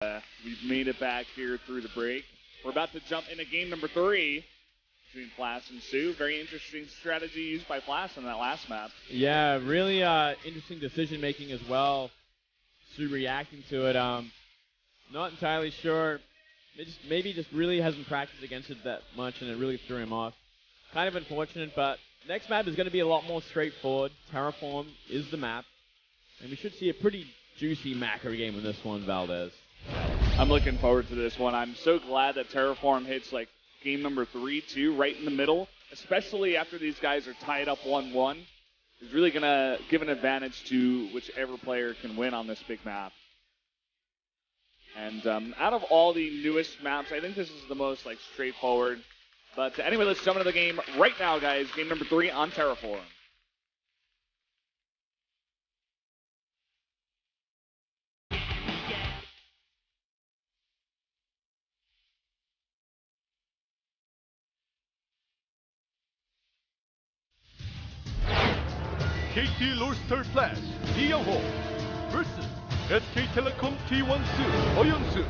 We've made it back here through the break. We're about to jump into game number 3 between Flash and Su. Very interesting strategy used by Flash on that last map. Yeah, really interesting decision making as well. Su reacting to it. Not entirely sure. Maybe just really hasn't practiced against it that much, and it really threw him off. Kind of unfortunate, but next map is going to be a lot more straightforward. Terraform is the map, and we should see a pretty juicy macro game in this one, Valdez. I'm looking forward to this one. I'm so glad that Terraform hits like game number 3 too, right in the middle, especially after these guys are tied up 1-1. It's really going to give an advantage to whichever player can win on this big map. And out of all the newest maps, I think this is the most like straightforward. But anyway, let's jump into the game right now, guys. Game number 3 on Terraform. KT 롤스터 플래시 이영호 vs SK텔레콤 T1 수 어윤수.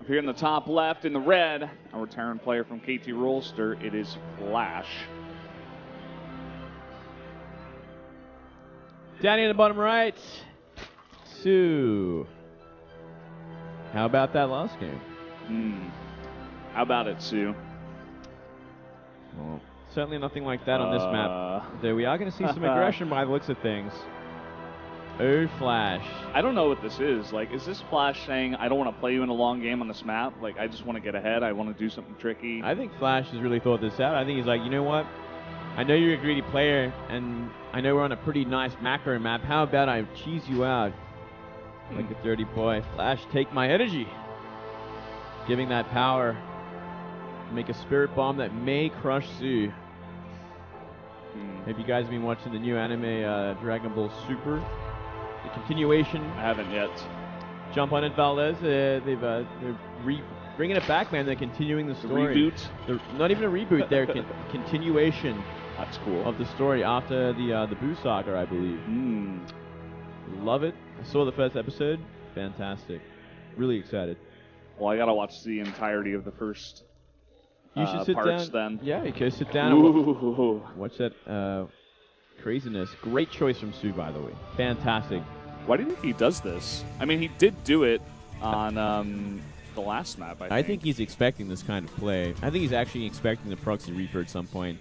Up here in the top left in the red, our Terran player from KT Rolster, it is Flash. Down in the bottom right, Su. How about that last game? How about it, Su? Well, certainly nothing like that on this map. Though we are going to see some aggression by the looks of things. Oh, Flash. I don't know what this is. Like, is this Flash saying, I don't want to play you in a long game on this map? Like, I just want to get ahead. I want to do something tricky. I think Flash has really thought this out. I think he's like, you know what? I know you're a greedy player, and I know we're on a pretty nice macro map. How about I cheese you out like a dirty boy? Flash, take my energy. Giving that power. Make a spirit bomb that may crush Su. Have you guys been watching the new anime Dragon Ball Super? The continuation. I haven't yet. Jump on it, Valdez. They're bringing it back, man. They're continuing the story. Reboot? They're not even a reboot. They're continuation. That's cool. Of the story after the Boo saga, I believe. Love it. I saw the first episode. Fantastic. Really excited. Well, I gotta watch the entirety of the first you should sit parts down. then. Yeah, you can sit down and watch that craziness. Great choice from Su, by the way. Fantastic. Why do you think he does this? I mean, he did do it on the last map, I think. He's expecting this kind of play. I think he's actually expecting the Proxy Reaper at some point.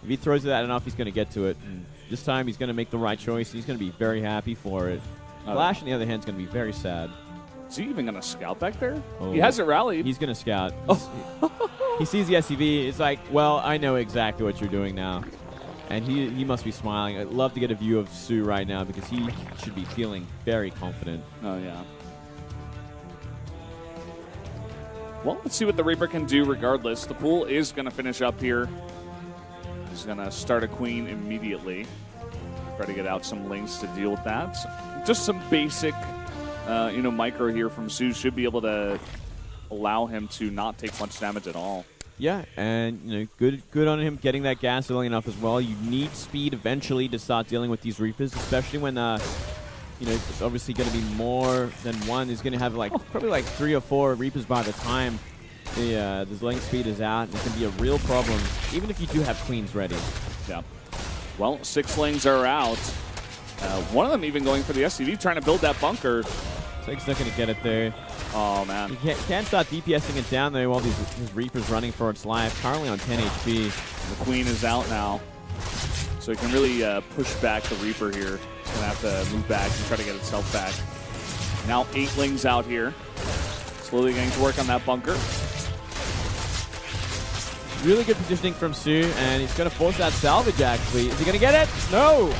If he throws that enough, he's going to get to it. And this time, he's going to make the right choice. He's going to be very happy for it. Flash, on the other hand, is going to be very sad. Is he even going to scout back there? Oh. He hasn't rallied. He's going to scout. He sees the SCV. It's like, well, I know exactly what you're doing now. And he must be smiling. I'd love to get a view of Su right now because he should be feeling very confident. Oh, yeah. Well, let's see what the Reaper can do regardless. The pool is going to finish up here. He's going to start a queen immediately. Try to get out some links to deal with that. Just some basic, micro here from Su should be able to allow him to not take much damage at all. Yeah, and good on him getting that gas early enough as well. You need speed eventually to start dealing with these Reapers, especially when it's obviously going to be more than one. He's going to have probably 3 or 4 Reapers by the time the link speed is out. It can be a real problem, even if you do have queens ready. Yeah. Well, 6 lings are out. One of them even going for the SCV, trying to build that bunker. Sig's not going to get it there. Oh, man. You can't start DPSing it down there while these Reapers running for its life. Currently on 10 HP. The queen is out now. So he can really push back the Reaper here. He's going to have to move back and try to get itself back. Now 8 lings out here. Slowly getting to work on that bunker. Really good positioning from Su, and he's going to force that salvage, actually. Is he going to get it? No!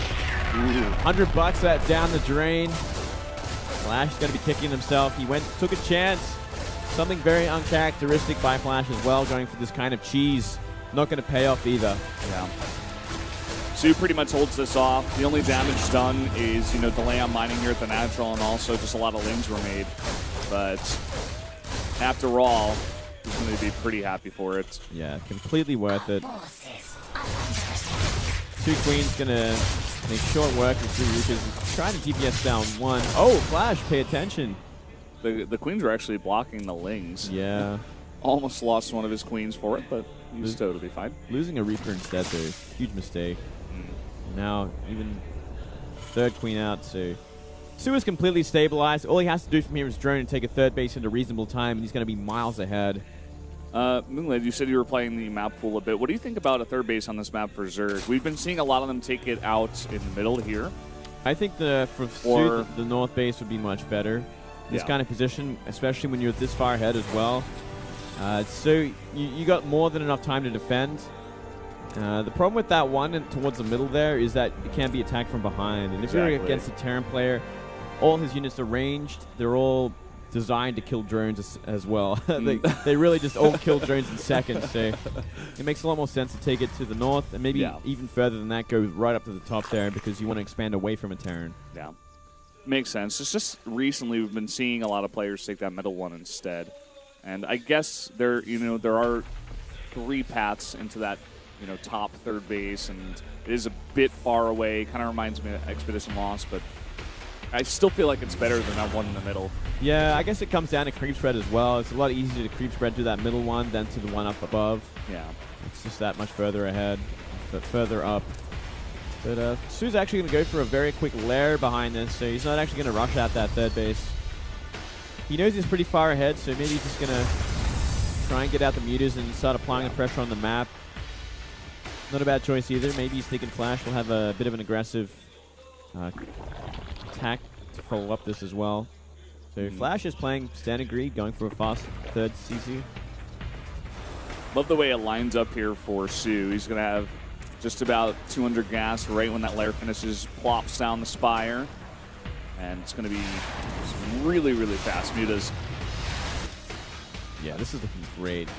$100 that down the drain. Flash is going to be kicking himself. He took a chance. Something very uncharacteristic by Flash as well, going for this kind of cheese. Not going to pay off either. Yeah. Su pretty much holds this off. The only damage done is, delay on mining here at the natural, and also just a lot of lings were made. but after all, he's going to be pretty happy for it. Yeah, completely worth it. 2 queens going to make short work of 3 Reapers. Trying to DPS down 1. Oh, Flash, pay attention. The queens were actually blocking the Lings. Yeah. Almost lost one of his queens for it, but he's totally fine. Losing a Reaper instead, though, huge mistake. Now, even 3rd queen out, so Su is completely stabilized. All he has to do from here is drone and take a 3rd base in a reasonable time, and he's going to be miles ahead. Moonlight, you said you were playing the map pool a bit. What do you think about a 3rd base on this map for Zerg? We've been seeing a lot of them take it out in the middle here. I think for Su, the north base would be much better. This kind of position, especially when you're this far ahead as well. So you got more than enough time to defend. The problem with that one and towards the middle there is that it can't be attacked from behind. And if you're against a Terran player, all his units are ranged. They're all designed to kill drones as well. they really just all kill drones in seconds. So it makes a lot more sense to take it to the north and maybe even further than that, go right up to the top there because you want to expand away from a Terran. Yeah. Makes sense. It's just recently we've been seeing a lot of players take that middle one instead. And I guess there are 3 paths into that, top 3rd base, and it is a bit far away. Kind of reminds me of Expedition Lost, but I still feel like it's better than that one in the middle. Yeah, I guess it comes down to creep spread as well. It's a lot easier to creep spread to that middle one than to the one up above. Yeah. It's just that much further ahead, but further up. But Su's actually going to go for a very quick lair behind this, so he's not actually going to rush out that 3rd base. He knows he's pretty far ahead, so maybe he's just going to try and get out the mutas and start applying the pressure on the map. Not a bad choice either. Maybe he's thinking Flash will have a bit of an aggressive attack to follow up this as well. So Flash is playing standard greed, going for a fast 3rd CC. Love the way it lines up here for Su. He's going to have just about 200 gas right when that lair finishes, plops down the Spire, and it's going to be some really, really fast mutas. Yeah, this is looking great.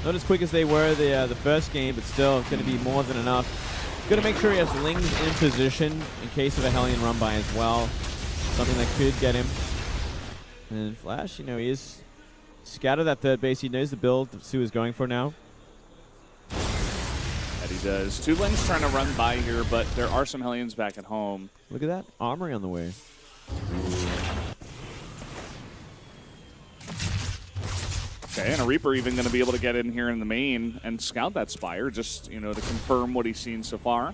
Not as quick as they were the first game, but still going to be more than enough. Got to make sure he has Lings in position in case of a Hellion run by as well. Something that could get him. And Flash, he is scattered that 3rd base. He knows the build that Su is going for now. And he does. 2 Lings trying to run by here, but there are some Hellions back at home. Look at that. Armory on the way. Okay, and a Reaper even going to be able to get in here in the main and scout that Spire, just, to confirm what he's seen so far.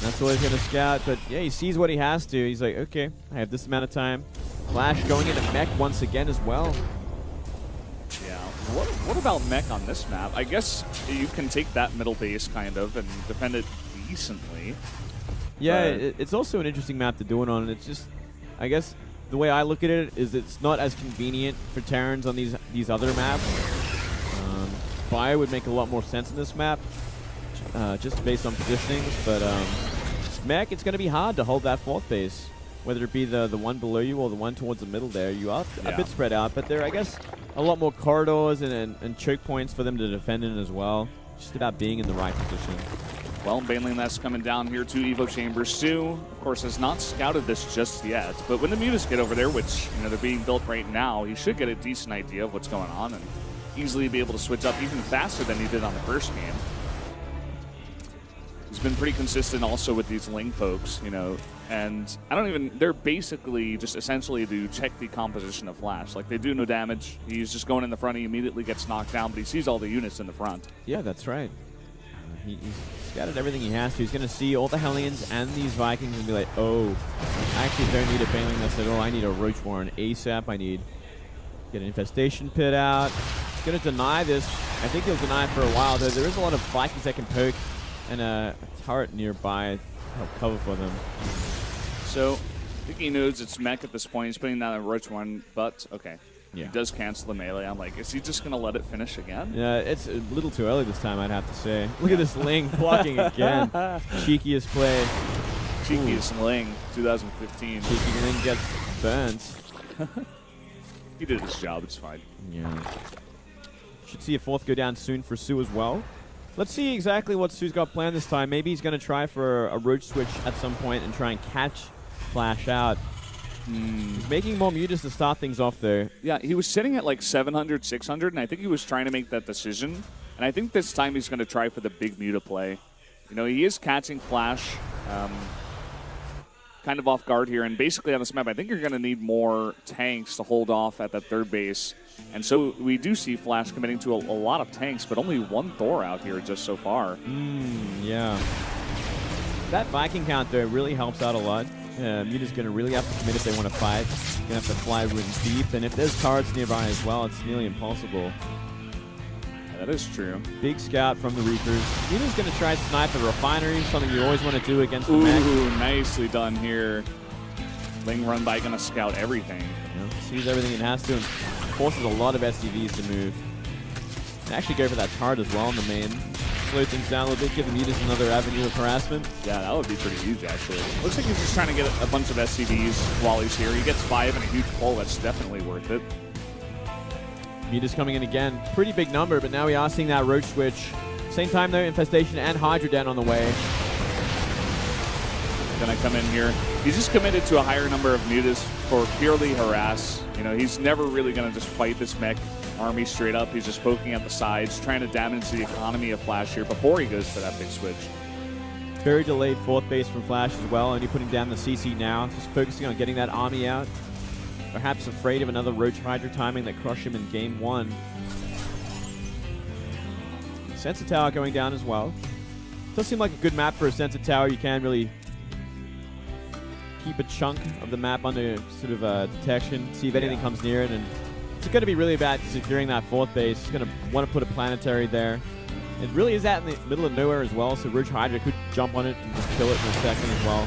That's what he's going to scout, but yeah, he sees what he has to. He's like, okay, I have this amount of time. Flash going into mech once again as well. Yeah, what about mech on this map? I guess you can take that middle base, kind of, and defend it decently. Yeah, it's also an interesting map to do it on. It's just, I guess, the way I look at it is it's not as convenient for Terrans on these other maps. Bio would make a lot more sense in this map, just based on positionings. But mech, it's going to be hard to hold that 4th base, whether it be the one below you or the one towards the middle there. You are a bit spread out, but there are, I guess, a lot more corridors and choke points for them to defend in as well. Just about being in the right position. Well, Baneling, that's coming down here to Evo Chambers. Su, of course, has not scouted this just yet, but when the mutas get over there, which they're being built right now, he should get a decent idea of what's going on and easily be able to switch up even faster than he did on the first game. He's been pretty consistent also with these Ling pokes, and they're basically just essentially to check the composition of Flash. Like, they do no damage. He's just going in the front, he immediately gets knocked down, but he sees all the units in the front. Yeah, that's right. He's scattered everything he has to. He's going to see all the Hellions and these Vikings and be like, oh, I actually don't need a Baneling that's at all. I need a Roach Warren ASAP. I need to get an Infestation Pit out. He's going to deny this. I think he'll deny it for a while, though. There is a lot of Vikings that can poke and a turret nearby to help cover for them. So, I think he knows it's mech at this point. He's putting down a Roach Warren, but okay. Yeah. He does cancel the melee. I'm like, is he just going to let it finish again? Yeah, it's a little too early this time, I'd have to say. Look at this Ling blocking again. Cheekiest play. Cheekiest Ling, 2015. Cheeky Ling gets burns. He did his job. It's fine. Yeah. Should see a 4th go down soon for Su as well. Let's see exactly what Su's got planned this time. Maybe he's going to try for a Roach switch at some point and try and catch Flash out. He's making more mutas to start things off, though. Yeah, he was sitting at like 700, 600, and I think he was trying to make that decision. And I think this time he's going to try for the big muta play. You know, he is catching Flash kind of off guard here. And basically on this map, I think you're going to need more tanks to hold off at that third base. And so we do see Flash committing to a lot of tanks, but only one Thor out here just so far. Yeah. That Viking count, though, really helps out a lot. Muta's going to really have to commit if they want to fight. Going to have to fly really deep. And if there's turrets nearby as well, it's nearly impossible. That is true. Big scout from the Reapers. Muta's going to try to snipe the refinery, something you always want to do against the mech. Ooh, nicely done here. Ling run by going to scout everything. Yeah, sees everything it has to and forces a lot of SCVs to move. And actually go for that turret as well in the main. Slow things down a little bit, give the Mutas another avenue of harassment. Yeah, that would be pretty huge, actually. Looks like he's just trying to get a bunch of SCVs while he's here. He gets 5 and a huge pull. That's definitely worth it. Muta's coming in again. Pretty big number, but now we are seeing that Roach switch. Same time, though, Infestation and Hydra Den on the way. Gonna come in here. He's just committed to a higher number of mutas for purely harass. You know, he's never really gonna just fight this mech army straight up. He's just poking at the sides, trying to damage the economy of Flash here before he goes for that big switch. Very delayed fourth base from Flash as well, only putting down the CC now. Just focusing on getting that army out. Perhaps afraid of another Roach Hydra timing that crushed him in game 1. Sensor Tower going down as well. Does seem like a good map for a Sensor Tower. You can really keep a chunk of the map under sort of detection, see if anything comes near it, and it's going to be really about securing that fourth base. It's going to want to put a planetary there. It really is out in the middle of nowhere as well, so Roach Hydra could jump on it and just kill it in a second as well.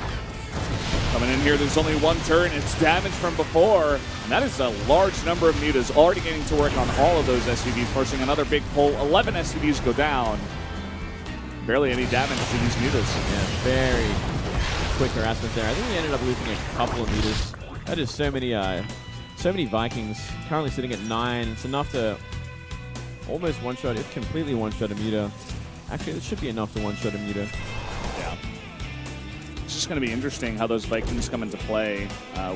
Coming in here, there's only one turn. It's damage from before, and that is a large number of mutas already getting to work on all of those SCVs, forcing another big pull. 11 SCVs go down. Barely any damage to these mutas. Yeah, very quick harassment there. I think we ended up losing a couple of mutas. That is so many Vikings. Currently sitting at 9. It's enough to almost one-shot, if completely one-shot a muta. Actually, it should be enough to one-shot a muta. Yeah. It's just going to be interesting how those Vikings come into play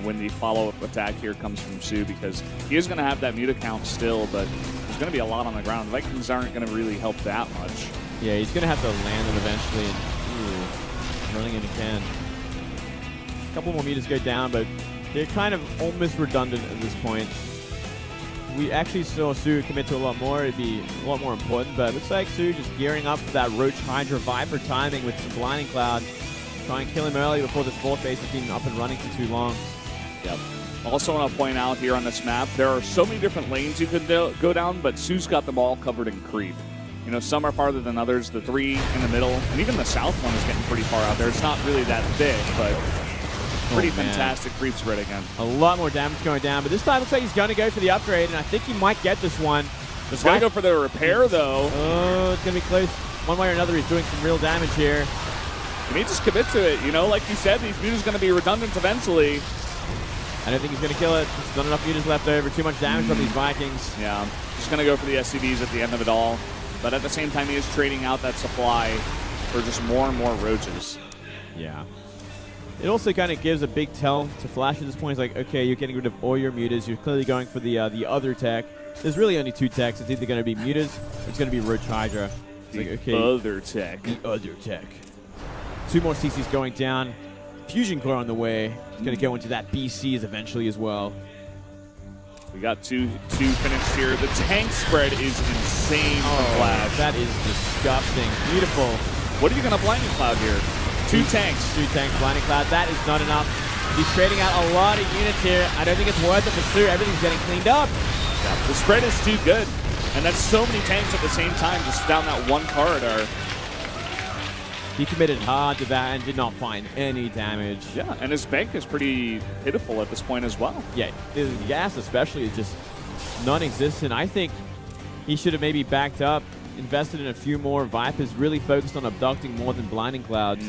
when the follow-up attack here comes from Su, because he is going to have that muta count still, but there's going to be a lot on the ground. The Vikings aren't going to really help that much. Yeah, he's going to have to land them eventually. And, running in again. A couple more mutas go down, but they're kind of almost redundant at this point. We actually saw Su commit to a lot more. It'd be a lot more important, but it looks like Su just gearing up for that Roach Hydra Viper timing with some Blinding Cloud. Try and kill him early before this fourth base has been up and running for too long. Yep. Also want to point out here on this map, there are so many different lanes you could go down, but Su's got them all covered in creep. You know, some are farther than others. The 3 in the middle, and even the south one is getting pretty far out there. It's not really that thick, but pretty fantastic creep spread again. A lot more damage going down, but this time looks like he's going to go for the upgrade, and I think he might get this one. Just going to go for the repair, though. Oh, it's going to be close. One way or another, he's doing some real damage here. He may just commit to it. You know, like you said, these mutas going to be redundant eventually. I don't think he's going to kill it. There's not enough mutas left over. Too much damage from these Vikings. Yeah, just going to go for the SCVs at the end of it all. But at the same time, he is trading out that supply for just more and more roaches. Yeah. It also kind of gives a big tell to Flash at this point. It's like, okay, you're getting rid of all your mutas. You're clearly going for the other tech. There's really only 2 techs. It's either going to be mutas or it's going to be Roach Hydra. It's the like, okay, other tech. The other tech. 2 more CCs going down. Fusion Core on the way. It's going to go into that BCs eventually as well. We got two finished here. The tank spread is insane for Flash. That is disgusting. Beautiful. What are you going to Blinding Cloud here? 2 tanks. 2 tanks, Blinding Cloud. That is not enough. He's trading out a lot of units here. I don't think it's worth it for Su. Everything's getting cleaned up. Yeah, the spread is too good. And that's so many tanks at the same time just down that one corridor. He committed hard to that and did not find any damage. Yeah, and his bank is pretty pitiful at this point as well. Yeah, his gas especially is just non-existent. I think he should have maybe backed up, invested in a few more Vipers, really focused on abducting more than Blinding Clouds.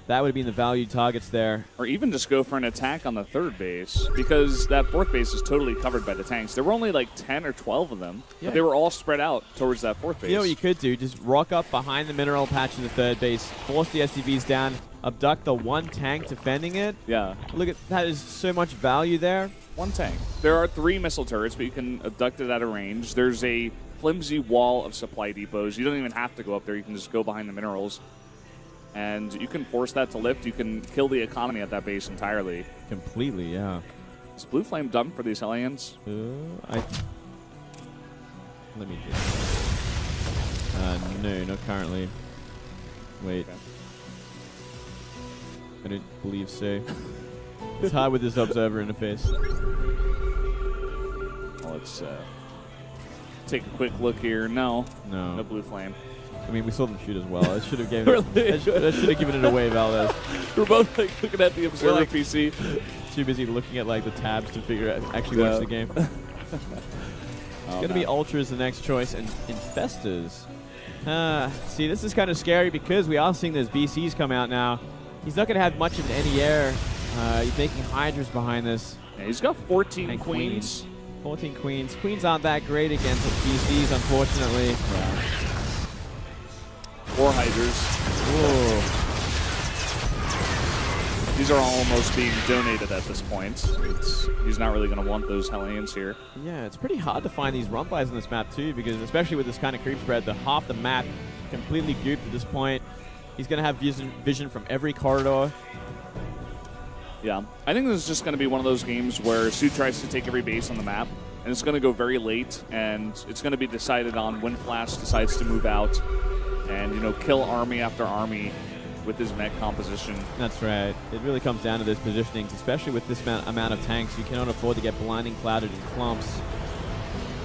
That would have been the valued targets there. Or even just go for an attack on the third base, because that fourth base is totally covered by the tanks. There were only like 10 or 12 of them, but they were all spread out towards that fourth base. You know what you could do? Just rock up behind the mineral patch in the third base, force the SCVs down, abduct the one tank defending it. Yeah. Look at that, is so much value there. One tank. There are 3 missile turrets, but you can abduct it at a range. There's a flimsy wall of supply depots. You don't even have to go up there. You can just go behind the minerals. And you can force that to lift. You can kill the economy at that base entirely. Completely, yeah. Is Blue Flame done for these Hellions? Let me just... no, not currently. Wait. Okay. I don't believe so. It's hard with this observer interface. Well, let's take a quick look here. No Blue Flame. I mean, we saw them shoot as well. I should have given it. I should have given it away, Valdez. We're both like looking at the observer PC. Too busy looking at like the tabs to figure out actually watch the game. It's gonna be Ultras the next choice, and Infestors. See, this is kind of scary because we are seeing those BCs come out now. He's not gonna have much of any air. He's making Hydras behind this. Yeah, he's got 14 and queens. 14 queens. Queens aren't that great against the BCs, unfortunately. Yeah. 4 Hydras. Whoa. These are almost being donated at this point. He's not really going to want those Hellions here. Yeah, it's pretty hard to find these run-bys on this map too, because especially with this kind of creep spread, half the map completely gooped at this point. He's going to have vision from every corridor. Yeah, I think this is just going to be one of those games where Su tries to take every base on the map, and it's going to go very late, and it's going to be decided on when Flash decides to move out and, you know, kill army after army with his mech composition. That's right. It really comes down to those positionings, especially with this amount of tanks. You cannot afford to get blinding clouded in clumps.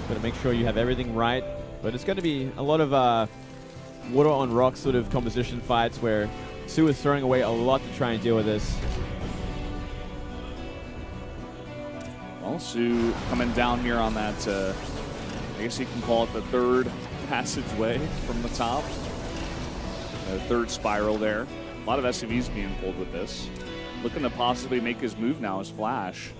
Got to make sure you have everything right. But it's going to be a lot of water on rock sort of composition fights where Su is throwing away a lot to try and deal with this. Well, Su coming down here on that, I guess you can call it the third passageway from the top. Third spiral there. A lot of SCVs being pulled with this. Looking to possibly make his move now as Flash.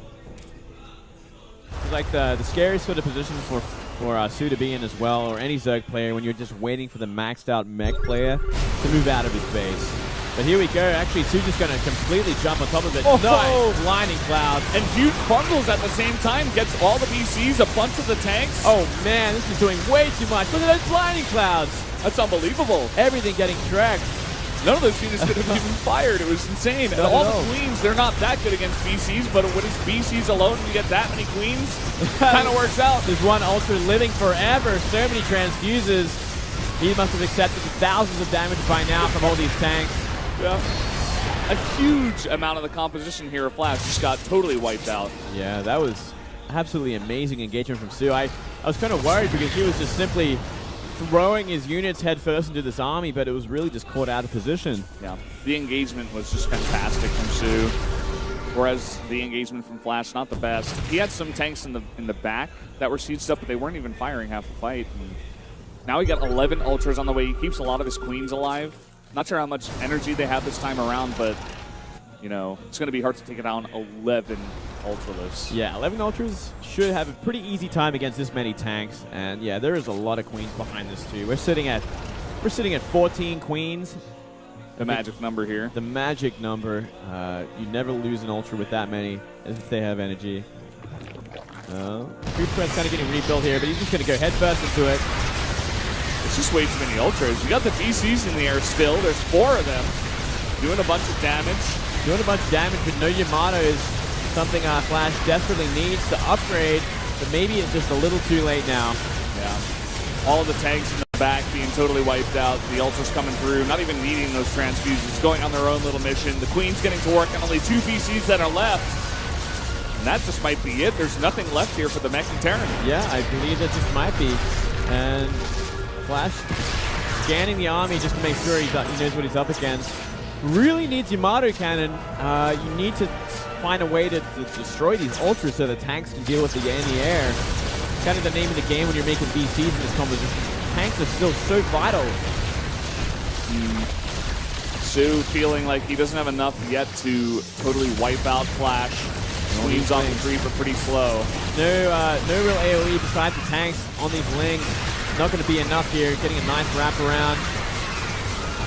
It's like the scariest sort of position for Su to be in as well, or any Zerg player, when you're just waiting for the maxed out mech player to move out of his base. But here we go. Actually, Su just going to completely jump on top of it. Oh, nice. Blinding cloud. And huge bundles at the same time. Gets all the BCs, a bunch of the tanks. Oh, man, this is doing way too much. Look at those blinding clouds. That's unbelievable. Everything getting tracked. None of those units could have even fired. It was insane. And all the queens, they're not that good against BCs, but when it's BCs alone and you get that many queens, kind of works out. There's one Ultra living forever. So many transfuses. He must have accepted thousands of damage by now from all these tanks. Yeah. A huge amount of the composition here of Flash just got totally wiped out. Yeah, that was absolutely amazing engagement from Su. I was kind of worried because he was just simply throwing his units head first into this army, but it was really just caught out of position. Yeah, the engagement was just fantastic from Su, whereas the engagement from Flash, not the best. He had some tanks in the back that were sieged up, but they weren't even firing half the fight. And now he got 11 Ultras on the way. He keeps a lot of his queens alive. Not sure how much energy they have this time around, but, you know, it's going to be hard to take down 11 Ultraless. Yeah, 11 Ultras should have a pretty easy time against this many tanks. And, yeah, there is a lot of queens behind this, too. We're sitting at 14 queens. The magic number here. The magic number. You never lose an Ultra with that many, as if they have energy. Creep Threat's kind of getting rebuilt here, but he's just going to go head first into it. It's just way too many Ultras. You got the BCs in the air still. There's 4 of them doing a bunch of damage. Doing a bunch of damage, but no Yamato is something Flash desperately needs to upgrade, but maybe it's just a little too late now. Yeah. All of the tanks in the back being totally wiped out. The Ultras coming through, not even needing those transfusions, going on their own little mission. The Queen's getting to work on only 2 BCs that are left. And that just might be it. There's nothing left here for the Mech and Terran. Yeah, I believe that just might be. And Flash scanning the army just to make sure he knows what he's up against. Really needs Yamato cannon. You need to find a way to destroy these Ultras so the tanks can deal with in the air. It's kind of the name of the game when you're making BCs in this composition. Tanks are still so vital. Su feeling like he doesn't have enough yet to totally wipe out Flash. Queens on the creep are pretty slow. No real AoE besides the tanks on these lings. Not going to be enough here. Getting a nice wrap around.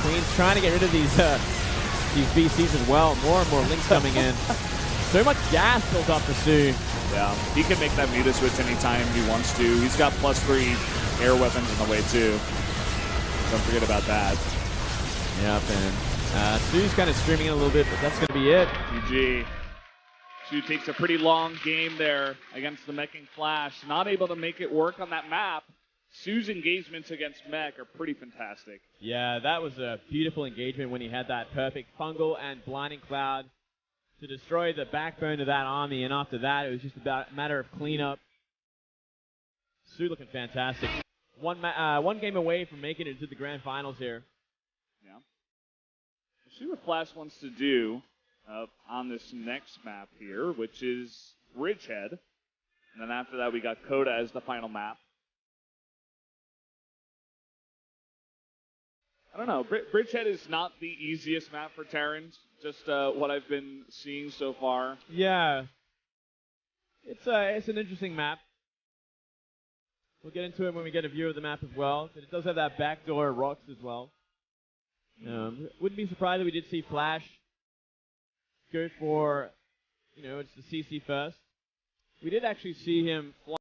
Queen's trying to get rid of these these VCs as well. More and more links coming in. So much gas built up for Su. Yeah, he can make that Muta switch anytime he wants to. He's got +3 air weapons in the way too. Don't forget about that. Yep, and Su's kind of streaming it a little bit, but that's going to be it. GG. Su takes a pretty long game there against the Meching Flash. Not able to make it work on that map. Su's engagements against Mech are pretty fantastic. Yeah, that was a beautiful engagement when he had that perfect Fungal and Blinding Cloud to destroy the backbone of that army, and after that, it was just about a matter of cleanup. Su looking fantastic. One game away from making it to the grand finals here. Yeah. We'll see what Flash wants to do on this next map here, which is Bridgehead. And then after that, we got Coda as the final map. I don't know. Bridgehead is not the easiest map for Terrans, just what I've been seeing so far. Yeah. It's an interesting map. We'll get into it when we get a view of the map as well. But it does have that backdoor rocks as well. Wouldn't be surprised if we did see Flash go for, it's the CC first. We did actually see him fly